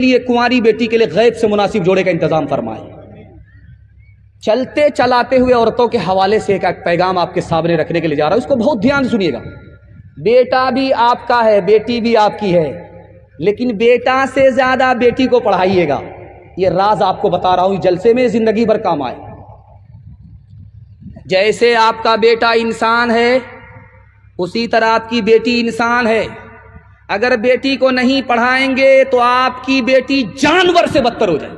لیے کنواری بیٹی کے لیے غیب سے مناسب جوڑے کا انتظام فرمائے۔ چلتے چلاتے ہوئے عورتوں کے حوالے سے ایک پیغام آپ کے سامنے رکھنے کے لیے جا رہا ہوں، اس کو بہت دھیان سے سنیے گا۔ بیٹا بھی آپ کا ہے، بیٹی بھی آپ کی ہے، لیکن بیٹا سے زیادہ بیٹی کو پڑھائیے گا۔ یہ راز آپ کو بتا رہا ہوں، جلسے میں زندگی بھر کام آئے۔ جیسے آپ کا بیٹا انسان ہے، اسی طرح آپ کی بیٹی انسان ہے۔ اگر بیٹی کو نہیں پڑھائیں گے تو آپ کی بیٹی جانور سے بدتر ہو جائے۔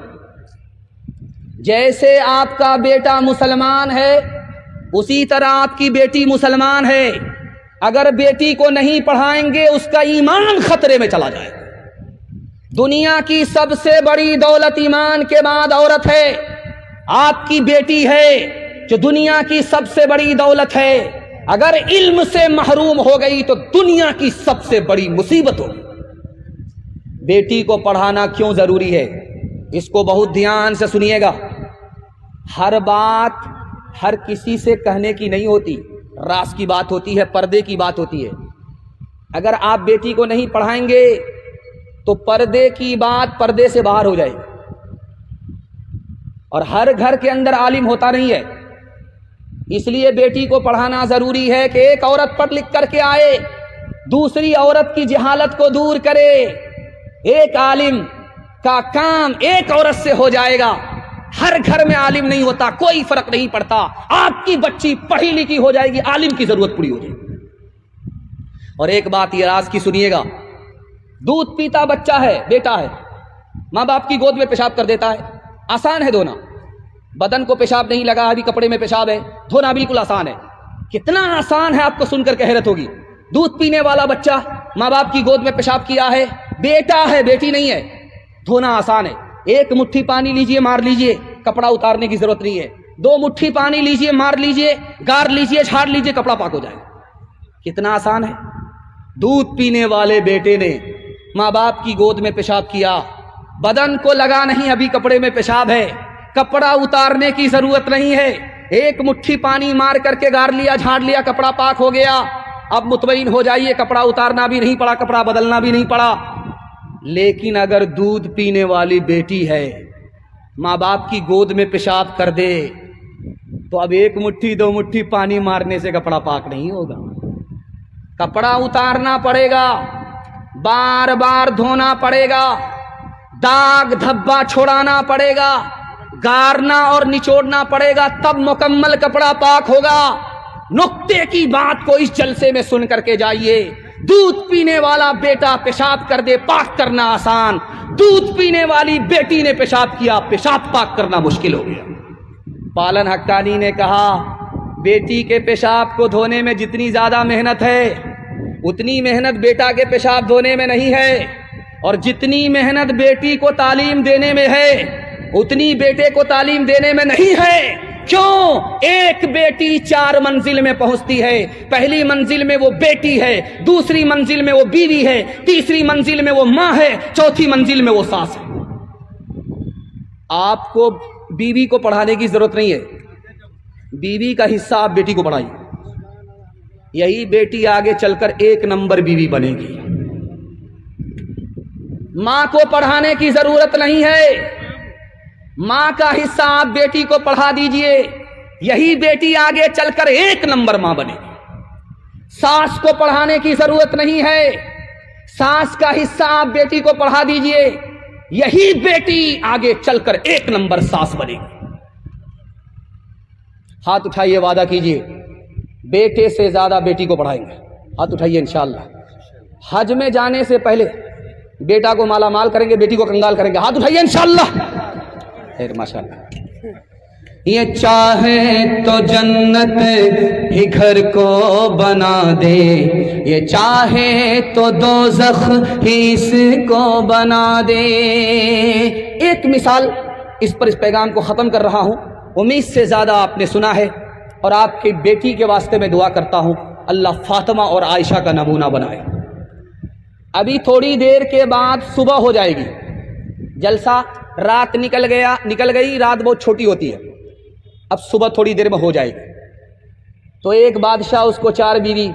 جیسے آپ کا بیٹا مسلمان ہے، اسی طرح آپ کی بیٹی مسلمان ہے۔ اگر بیٹی کو نہیں پڑھائیں گے اس کا ایمان خطرے میں چلا جائے۔ دنیا کی سب سے بڑی دولت ایمان کے بعد عورت ہے۔ آپ کی بیٹی ہے جو دنیا کی سب سے بڑی دولت ہے۔ اگر علم سے محروم ہو گئی تو دنیا کی سب سے بڑی مصیبت ہوگی۔ بیٹی کو پڑھانا کیوں ضروری ہے، اس کو بہت دھیان سے سنیے گا۔ ہر بات ہر کسی سے کہنے کی نہیں ہوتی، راز کی بات ہوتی ہے، پردے کی بات ہوتی ہے۔ اگر آپ بیٹی کو نہیں پڑھائیں گے تو پردے کی بات پردے سے باہر ہو جائے گی، اور ہر گھر کے اندر عالم ہوتا نہیں ہے۔ اس لیے بیٹی کو پڑھانا ضروری ہے کہ ایک عورت پڑھ لکھ کر کے آئے، دوسری عورت کی جہالت کو دور کرے۔ ایک عالم کا کام ایک عورت سے ہو جائے گا۔ ہر گھر میں عالم نہیں ہوتا، کوئی فرق نہیں پڑتا۔ آپ کی بچی پڑھی لکھی ہو جائے گی، عالم کی ضرورت پوری ہو جائے گی۔ اور ایک بات یہ راز کی سنیے گا، دودھ پیتا بچہ ہے، بیٹا ہے، ماں باپ کی گود میں پیشاب کر دیتا ہے، آسان ہے دھونا۔ بدن کو پیشاب نہیں لگا، ابھی کپڑے میں پیشاب ہے، دھونا بالکل آسان ہے۔ کتنا آسان ہے، آپ کو سن کر کے حیرت ہوگی۔ دودھ پینے والا بچہ ماں باپ کی گود میں پیشاب کیا ہے، بیٹا ہے، بیٹی نہیں ہے، دھونا آسان ہے۔ ایک مٹھی پانی لیجئے، مار لیجئے، کپڑا اتارنے کی ضرورت نہیں ہے۔ دو مٹھی پانی لیجئے، مار لیجئے، گار لیجئے، جھاڑ لیجئے، کپڑا پاک ہو جائے گا۔ کتنا آسان ہے۔ دودھ پینے والے بیٹے نے ماں باپ کی گود میں پیشاب کیا، بدن کو لگا نہیں، ابھی کپڑے میں پیشاب ہے، کپڑا اتارنے کی ضرورت نہیں ہے۔ ایک مٹھی پانی مار کر کے گار لیا، جھاڑ لیا، کپڑا پاک ہو گیا۔ اب مطمئن ہو جائیے، کپڑا اتارنا بھی نہیں پڑا، کپڑا بدلنا بھی نہیں پڑا۔ لیکن اگر دودھ پینے والی بیٹی ہے، ماں باپ کی گود میں پیشاب کر دے تو اب ایک مٹھی دو مٹھی پانی مارنے سے کپڑا پاک نہیں ہوگا، کپڑا اتارنا پڑے گا، بار بار دھونا پڑے گا، داغ دھبا چھوڑانا پڑے گا، گارنا اور نچوڑنا پڑے گا، تب مکمل کپڑا پاک ہوگا۔ نقطے کی بات کو اس جلسے میں سن کر کے جائیے۔ دودھ پینے والا بیٹا پیشاب کر دے، پاک کرنا آسان۔ دودھ پینے والی بیٹی نے پیشاب کیا، پیشاب پاک کرنا مشکل ہو گیا۔ پالن حقانی نے کہا، بیٹی کے پیشاب کو دھونے میں جتنی زیادہ محنت ہے اتنی محنت بیٹا کے پیشاب دھونے میں نہیں ہے، اور جتنی محنت بیٹی کو تعلیم دینے میں ہے اتنی بیٹے کو تعلیم دینے میں نہیں ہے۔ کیوں؟ ایک بیٹی 4 منزل میں پہنچتی ہے۔ پہلی منزل میں وہ بیٹی ہے، دوسری منزل میں وہ بیوی ہے، تیسری منزل میں وہ ماں ہے، چوتھی منزل میں وہ ساس ہے۔ آپ کو بیوی کو پڑھانے کی ضرورت نہیں ہے، بیوی کا حصہ آپ بیٹی کو پڑھائیے، یہی بیٹی آگے چل کر 1 نمبر بیوی بنے گی۔ ماں کو پڑھانے کی ضرورت نہیں ہے، ماں کا حصہ آپ بیٹی کو پڑھا دیجئے، یہی بیٹی آگے چل کر 1 نمبر ماں بنے گی۔ ساس کو پڑھانے کی ضرورت نہیں ہے، ساس کا حصہ آپ بیٹی کو پڑھا دیجئے، یہی بیٹی آگے چل کر 1 نمبر ساس بنے گی۔ ہاتھ اٹھائیے، وعدہ کیجئے بیٹے سے زیادہ بیٹی کو پڑھائیں گے۔ ہاتھ اٹھائیے، انشاءاللہ۔ حج میں جانے سے پہلے بیٹا کو مالا مال کریں گے، بیٹی کو کنگال کریں گے۔ ہاتھ اٹھائیے، انشاءاللہ۔ خیر، ماشاءاللہ۔ یہ چاہے تو جنت ہی گھر کو بنا دے، یہ چاہے تو دوزخ ہی اس کو بنا دے۔ ایک مثال اس پر اس پیغام کو ختم کر رہا ہوں، امید سے زیادہ آپ نے سنا ہے، اور آپ کی بیٹی کے واسطے میں دعا کرتا ہوں اللہ فاطمہ اور عائشہ کا نمونہ بنائے۔ ابھی تھوڑی دیر کے بعد صبح ہو جائے گی، جلسہ رات نکل گئی، رات بہت چھوٹی ہوتی ہے، اب صبح تھوڑی دیر میں ہو جائے گی۔ تو ایک بادشاہ، اس کو 4 بیوی،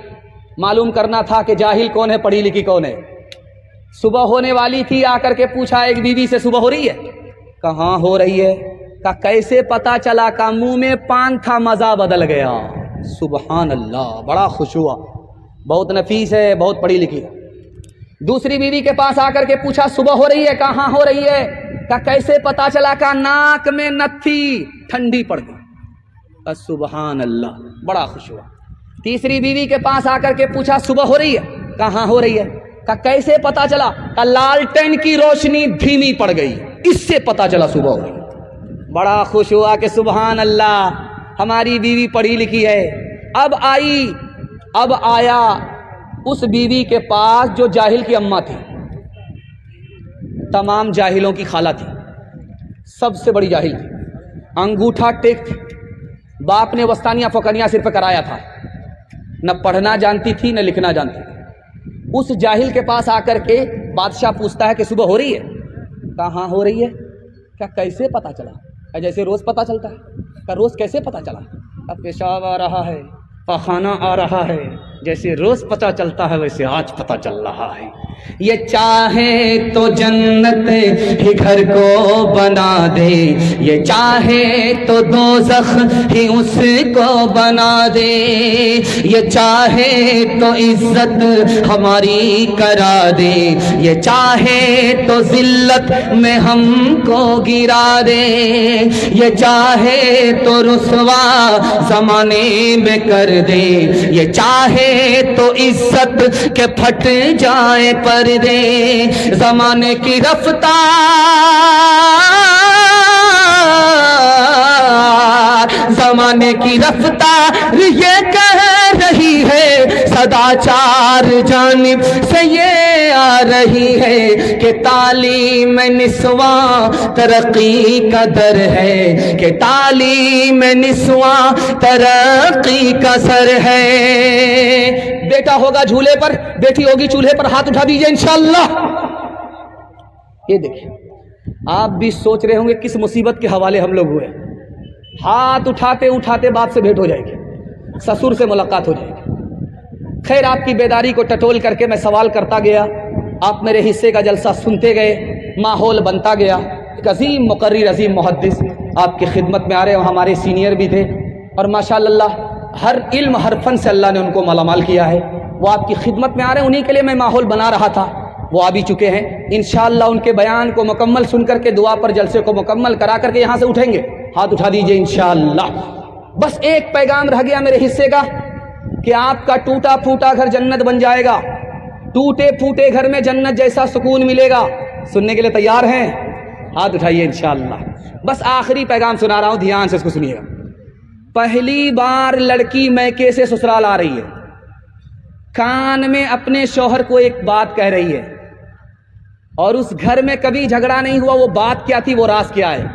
معلوم کرنا تھا کہ جاہل کون ہے، پڑھی لکھی کون ہے۔ صبح ہونے والی تھی, آ کر کے پوچھا ایک بیوی سے صبح ہو رہی ہے؟ کہاں ہو رہی ہے؟ کہا کیسے پتا چلا؟ کا منہ میں پان تھا, مزہ بدل گیا. سبحان اللہ, بڑا خوش ہوا, بہت نفیس ہے, بہت پڑھی لکھی ہے. دوسری بیوی کے پاس آ کر کے پوچھا صبح ہو رہی ہے؟ کہاں ہو رہی ہے؟ کہا کیسے پتا چلا؟ کا ناک میں نت تھی, ٹھنڈی پڑ گئی. سبحان اللہ, بڑا خوش ہوا. تیسری بیوی کے پاس آ کر کے پوچھا صبح ہو رہی ہے؟ کہاں ہو رہی ہے؟ کہا کیسے پتا چلا؟ کہا لالٹین کی روشنی دھیمی پڑ گئی, اس سے پتا چلا صبح ہو گئی. بڑا خوش ہوا کہ سبحان اللہ, ہماری بیوی پڑھی لکھی ہے. اب آیا اس بیوی کے پاس جو جاہل کی اماں تھی, تمام جاہلوں کی خالہ تھی, سب سے بڑی جاہل تھی, انگوٹھا ٹیک تھی. باپ نے وستانیہ فوقانیہ سر پہ کرایا تھا, نہ پڑھنا جانتی تھی نہ لکھنا جانتی تھی. اس جاہل کے پاس آ کر کے بادشاہ پوچھتا ہے کہ صبح ہو رہی ہے؟ کہاں ہو رہی ہے؟ کیا کیسے پتا چلا؟ جیسے روز پتا چلتا ہے. کیا روز کیسے پتا چلا؟ اب پیشاب آ رہا ہے, پخانہ آ رہا ہے, جیسے روز پتا چلتا ہے ویسے آج پتا چل رہا ہے. یہ چاہے تو جنت ہی گھر کو بنا دے, یہ چاہے تو دوزخ ہی اس کو بنا دے, یہ چاہے تو عزت ہماری کرا دے, یہ چاہے تو ذلت میں ہم کو گرا دے, یہ چاہے تو رسوا زمانے میں کر دے, یہ چاہے تو عزت کے پھٹ جائے پردے. زمانے کی رفتار زمانے کی رفتار یہ کہہ رہی ہے, سداچار جانب سے یہ آ رہی ہے کہ تعلیم نسواں ترقی کا در ہے, کہ تعلیم نسواں ترقی کا سر ہے. بیٹا ہوگا جھولے پر, بیٹی ہوگی چولہے پر, ہاتھ اٹھا دیجئے انشاءاللہ. یہ دیکھیں, آپ بھی سوچ رہے ہوں گے کس مصیبت کے حوالے ہم لوگ ہوئے. ہاتھ اٹھاتے اٹھاتے باپ سے بھیٹ ہو جائے گی, سسر سے ملاقات ہو جائے گی. خیر, آپ کی بیداری کو ٹٹول کر کے میں سوال کرتا گیا, آپ میرے حصے کا جلسہ سنتے گئے, ماحول بنتا گیا. ایک عظیم مقرر, عظیم محدث آپ کی خدمت میں آ رہے ہیں, ہمارے سینئر بھی تھے, اور ماشاءاللہ ہر علم ہر فن سے اللہ نے ان کو مالا مال کیا ہے. وہ آپ کی خدمت میں آ رہے ہیں, انہی کے لیے میں ماحول بنا رہا تھا. وہ آ بھی چکے ہیں انشاءاللہ. ان کے بیان کو مکمل سن کر کے دعا پر جلسے کو مکمل کرا کر کے یہاں سے اٹھیں گے. ہاتھ اٹھا دیجئے انشاءاللہ. بس ایک پیغام رہ گیا میرے حصے کا کہ آپ کا ٹوٹا پھوٹا گھر جنت بن جائے گا. ٹوٹے پھوٹے گھر میں جنت جیسا سکون ملے گا. سننے کے لیے تیار ہیں؟ ہاتھ اٹھائیے انشاءاللہ. بس آخری پیغام سنا رہا ہوں, دھیان سے اس کو سنیے گا. پہلی بار لڑکی میکے سے سسرال آ رہی ہے, کان میں اپنے شوہر کو ایک بات کہہ رہی ہے, اور اس گھر میں کبھی جھگڑا نہیں ہوا. وہ بات کیا تھی, وہ راز کیا ہے؟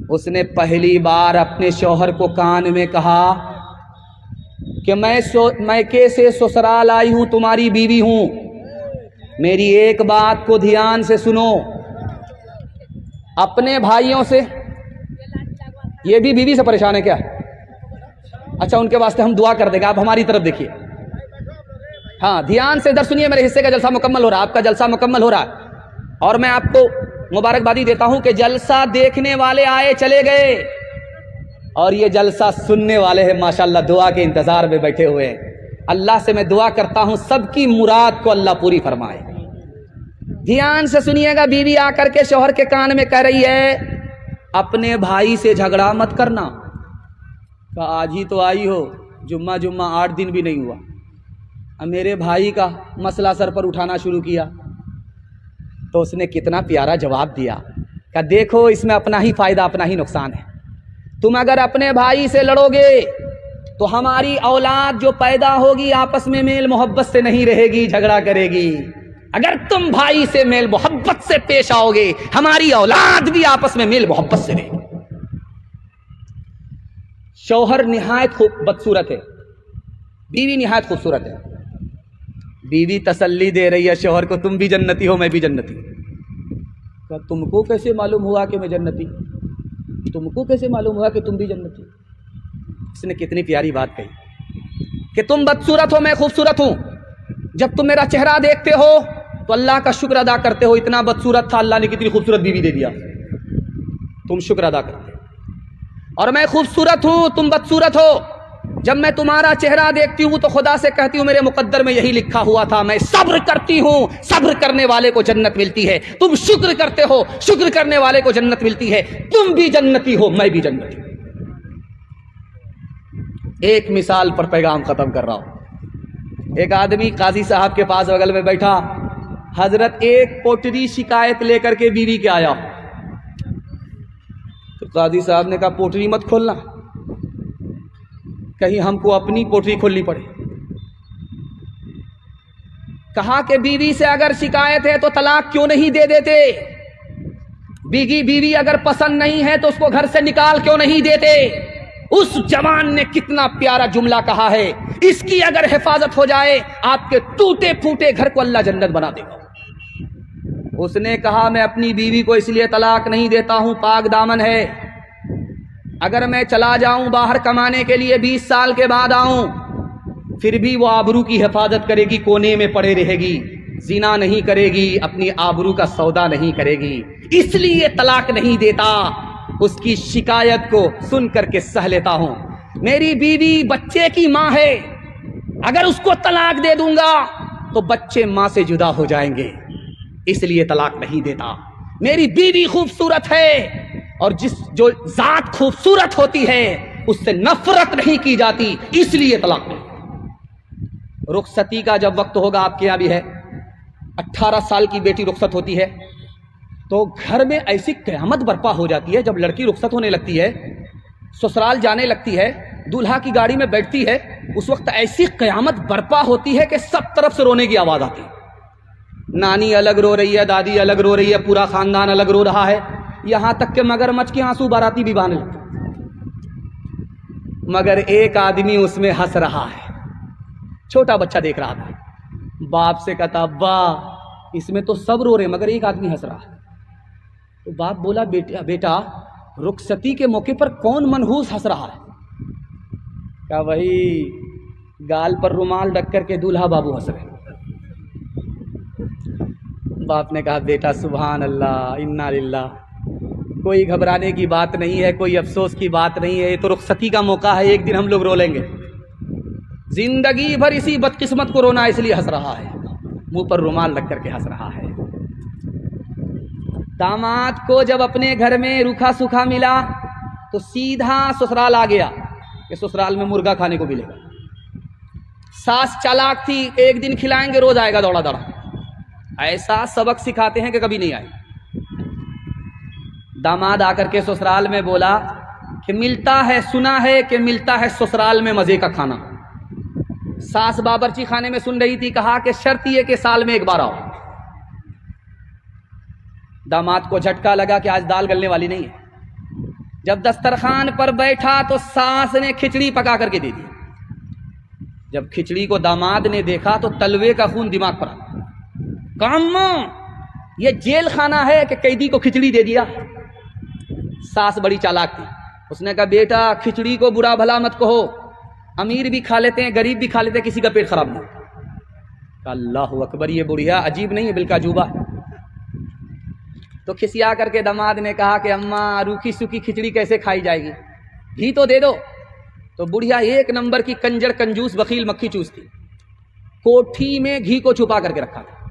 اس نے پہلی بار اپنے شوہر کو کان میں کہا کہ میں میکے سے سسرال آئی ہوں, تمہاری بیوی ہوں, میری ایک بات کو دھیان سے سنو. اپنے بھائیوں سے, یہ بھی بیوی سے پریشان ہے کیا؟ اچھا, ان کے واسطے ہم دعا کر دیں گے, آپ ہماری طرف دیکھیے. ہاں, دھیان سے ادھر سنیے, میرے حصے کا جلسہ مکمل ہو رہا ہے, آپ کا جلسہ مکمل ہو رہا ہے. اور میں آپ کو مبارکبادی دیتا ہوں کہ جلسہ دیکھنے والے آئے چلے گئے, اور یہ جلسہ سننے والے ہیں ماشاءاللہ دعا کے انتظار میں بیٹھے ہوئے ہیں. اللہ سے میں دعا کرتا ہوں سب کی مراد کو اللہ پوری فرمائے. دھیان سے سنیے گا. بیوی آ کر کے شوہر کے کان میں کہہ رہی ہے, اپنے بھائی سے جھگڑا مت کرنا. کہا آج ہی تو آئی ہو, جمعہ 8 دن بھی نہیں ہوا. اب میرے بھائی کا مسئلہ سر پر اٹھانا شروع کیا, تو اس نے کتنا پیارا جواب دیا. کہا دیکھو, اس میں اپنا ہی فائدہ اپنا ہی نقصان ہے. تم اگر اپنے بھائی سے لڑو گے تو ہماری اولاد جو پیدا ہوگی آپس میں میل محبت سے نہیں رہے گی, جھگڑا کرے گی. اگر تم بھائی سے میل محبت سے پیش آؤ گے, ہماری اولاد بھی آپس میں میل محبت سے رہے گی. شوہر نہایت بدصورت ہے, بیوی نہایت خوبصورت ہے. بیوی تسلی دے رہی ہے شوہر کو, تم بھی جنتی ہو میں بھی جنتی. تم کو کیسے معلوم ہوا کہ میں جنتی؟ تم کو کیسے معلوم ہوا کہ تم بھی جنتی؟ اس نے کتنی پیاری بات کہی کہ تم بدصورت ہو میں خوبصورت ہوں. جب تم میرا چہرہ دیکھتے ہو تو اللہ کا شکر ادا کرتے ہو اتنا بدصورت تھا اللہ نے کتنی خوبصورت بیوی دے دیا, تم شکر ادا کرتے ہو. اور میں خوبصورت ہوں تم بدصورت ہو, جب میں تمہارا چہرہ دیکھتی ہوں تو خدا سے کہتی ہوں میرے مقدر میں یہی لکھا ہوا تھا, میں صبر کرتی ہوں, صبر کرنے والے کو جنت ملتی ہے. تم شکر کرتے ہو, شکر کرنے والے کو جنت ملتی ہے. تم بھی جنتی ہو, میں بھی جنتی ہوں. ایک مثال پر پیغام ختم کر رہا ہوں. ایک آدمی قاضی صاحب کے پاس بغل میں بیٹھا, حضرت ایک پوٹری شکایت لے کر کے بیوی کے آیا. تو قاضی صاحب نے کہا پوٹری مت کھولنا, کہیں ہم کو اپنی پوٹری کھولنی پڑے. کہا کہ بیوی سے اگر شکایت ہے تو طلاق کیوں نہیں دے دیتے, بیوی اگر پسند نہیں ہے تو اس کو گھر سے نکال کیوں نہیں دیتے. اس جوان نے کتنا پیارا جملہ کہا ہے, اس کی اگر حفاظت ہو جائے آپ کے ٹوٹے پھوٹے گھر کو اللہ جنت بنا دے گا. اس نے کہا میں اپنی بیوی کو اس لیے طلاق نہیں دیتا ہوں, پاک دامن ہے, اگر میں چلا جاؤں باہر کمانے کے لیے 20 سال کے بعد آؤں پھر بھی وہ آبرو کی حفاظت کرے گی, کونے میں پڑے رہے گی, زنا نہیں کرے گی, اپنی آبرو کا سودا نہیں کرے گی, اس لیے طلاق نہیں دیتا. اس کی شکایت کو سن کر کے سہ لیتا ہوں. میری بیوی بچے کی ماں ہے, اگر اس کو طلاق دے دوں گا تو بچے ماں سے جدا ہو جائیں گے, اس لیے طلاق نہیں دیتا. میری بیوی خوبصورت ہے, اور جو ذات خوبصورت ہوتی ہے اس سے نفرت نہیں کی جاتی, اس لیے طلاق نہیں. رخصتی کا جب وقت ہوگا, آپ کے یہاں بھی ہے, 18 سال کی بیٹی رخصت ہوتی ہے تو گھر میں ایسی قیامت برپا ہو جاتی ہے. جب لڑکی رخصت ہونے لگتی ہے, سسرال جانے لگتی ہے, دولہا کی گاڑی میں بیٹھتی ہے, اس وقت ایسی قیامت برپا ہوتی ہے کہ سب طرف سے رونے کی آواز آتی ہے. نانی الگ رو رہی ہے, دادی الگ رو رہی ہے, پورا خاندان الگ رو رہا ہے, یہاں تک کہ مگرمچھ کے آنسو باراتی بھی بہانے لگتے. مگر ایک آدمی اس میں ہنس رہا ہے, چھوٹا بچہ دیکھ رہا تھا, باپ سے کہتا ابا اس میں تو سب رو رہے مگر ایک آدمی ہنس رہا ہے. تو باپ بولا بیٹا رخصتی کے موقع پر کون منحوس ہنس رہا ہے؟ کہا وہی گال پر رومال رکھ کر کے دولہا بابو ہنس رہے. باپ نے کہا بیٹا سبحان اللہ انا للہ, کوئی گھبرانے کی بات نہیں ہے, کوئی افسوس کی بات نہیں ہے, یہ تو رخصتی کا موقع ہے, ایک دن ہم لوگ رو لیں گے. زندگی بھر اسی بدقسمت کو رونا اس لیے ہنس رہا ہے, منہ پر رومال رکھ کر کے ہنس رہا ہے. داماد کو جب اپنے گھر میں روکھا سوکھا ملا تو سیدھا سسرال آ گیا کہ سسرال میں مرغا کھانے کو ملے گا. ساس چالاک تھی, ایک دن کھلائیں گے روز آئے گا دوڑا دوڑا. ایسا سبق سکھاتے ہیں کہ کبھی نہیں آئے. داماد آ کر کے سسرال میں بولا کہ ملتا ہے, سنا ہے کہ ملتا ہے سسرال میں مزے کا کھانا. ساس باورچی خانے میں سن رہی تھی, کہا کہ شرط یہ کہ سال میں ایک بار آؤ. داماد کو جھٹکا لگا کہ آج دال گلنے والی نہیں ہے. جب دسترخوان پر بیٹھا تو ساس نے کھچڑی پکا کر کے دے دی. جب کھچڑی کو داماد نے دیکھا تو تلوے کا خون دماغ پر آ. کام یہ جیل خانہ ہے کہ قیدی کو کھچڑی دے دیا. ساس بڑی چالاک تھی, اس نے کہا بیٹا کھچڑی کو برا بھلا مت کہو, امیر بھی کھا لیتے ہیں غریب بھی کھا لیتے ہیں, کسی کا پیٹ خراب نہیں. اللہ اکبر, یہ بڑھیا عجیب نہیں ہے بالکا جوبا. تو کھسیا کر کے داماد نے کہا کہ اماں روکھی سوکھی کھچڑی کیسے کھائی جائے گی, گھی تو دے دو. تو بڑھیا ایک نمبر کی کنجر کنجوس بخیل مکھی چوس تھی, کوٹھی میں گھی کو چھپا کر کے رکھا تھا.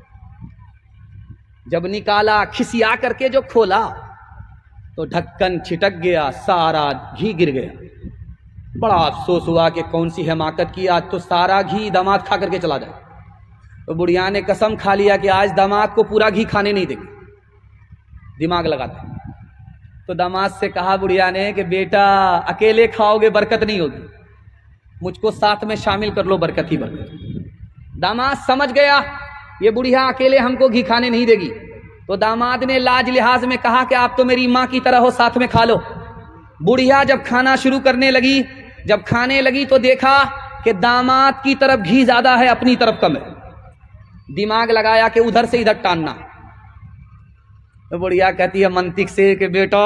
جب نکالا کھسیا کر کے جو کھولا تو ڈھکن چھٹک گیا, سارا گھی گر گیا. بڑا افسوس ہوا کہ کون سی حماقت کی, آج تو سارا گھی داماد کھا کر کے چلا جائے. تو بڑھیا نے قسم کھا لیا کہ آج داماد کو پورا گھی کھانے نہیں دے گی, دماغ لگاتے. تو داماد سے کہا بڑھیا نے کہ بیٹا اکیلے کھاؤ گے برکت نہیں ہوگی, مجھ کو ساتھ میں شامل کر لو, برکت ہی برکت. داماد سمجھ گیا یہ بڑھیا اکیلے ہم کو گھی کھانے نہیں دے گی. تو داماد نے لاج لحاظ میں کہا کہ آپ تو میری ماں کی طرح ہو, ساتھ میں کھا لو. بڑھیا جب کھانا شروع کرنے لگی, جب کھانے لگی تو دیکھا کہ داماد کی طرف گھی زیادہ ہے, اپنی طرف کم ہے. دماغ لگایا کہ ادھر سے ادھر ٹاننا. تو بڑھیا کہتی ہے منطق سے کہ بیٹا